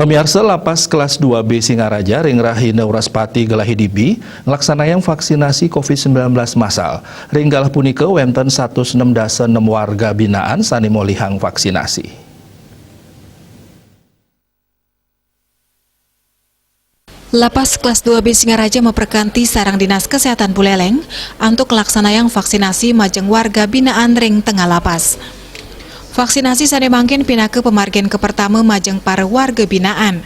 Pemirsa Lapas kelas 2B Singaraja Ringrahi Neuraspati Gelahidibi ngelaksanayang vaksinasi COVID-19 massal. Ringgalah punika wenten 106 warga binaan sani molihang vaksinasi. Lapas kelas 2B Singaraja memperkanti sarang Dinas Kesehatan Buleleng untuk laksanayang vaksinasi majeng warga binaan ring tengah lapas. Vaksinasi sane mangkin pinake pemargen ke pertama majeng para warga binaan.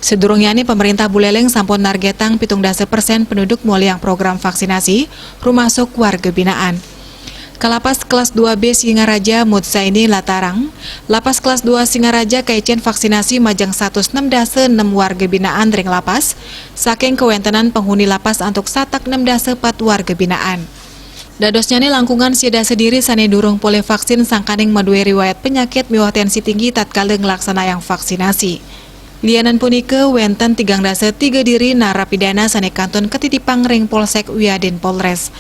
Sedurungnya ini pemerintah Buleleng sampun nargetang 70% penduduk muliang program vaksinasi rumasuk warga binaan. Kalapas kelas 2B Singaraja Mutsaini Latarang, Lapas kelas 2 Singaraja kaicen vaksinasi majang 106 warga binaan ring lapas, saking kewentenan penghuni lapas untuk satak 6 warga binaan. Dadosnya nih langkungan siada sediri sane durung boleh vaksin sangkaning madue riwayat penyakit miwah tensi tinggi tatkala ngelaksanayang vaksinasi. Lianan punike wenten 3 diri narapidana sane kanton ketitipang ring Polsek Wiaden Polres.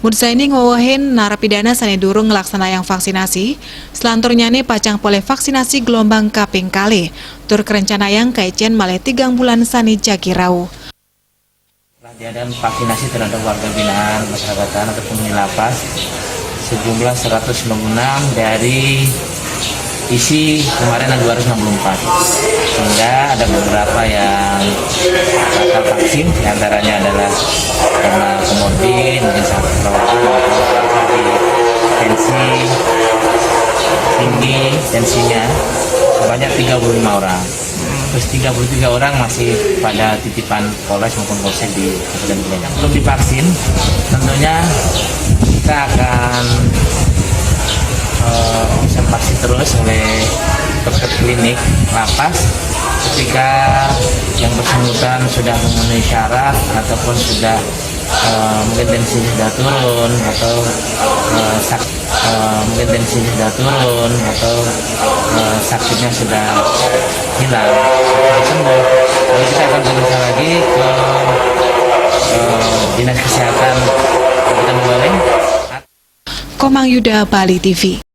Mutsaini ngowahin narapidana sane durung ngelaksanayang vaksinasi, selanturnya nih pacang boleh vaksinasi gelombang kaping kali, tur kerencanayang kaicen malih 3 bulan sani jagirau. Diadakan vaksinasi terhadap warga binaan masyarakatan atau penghuni lapas sejumlah 196 dari isi kemarin 264, sehingga ada beberapa yang bakal vaksin, diantaranya adalah karena komorbid, mungkin sakit perawatan atau di tensi tinggi, tensinya sebanyak 35 orang. Terus 33 orang masih pada titipan Polres maupun Polsek di Kabupaten Buleleng. Belum divaksin, tentunya kita akan observasi terus oleh dokter klinik lapas ketika yang bersangkutan sudah memenuhi syarat ataupun sudah mungkin tensi sudah turun atau sakitnya sudah hilang, sudah sembuh. Lalu kita akan berusaha lagi ke Dinas Kesehatan Kabupaten Buleleng. Komang Yuda, Bali TV.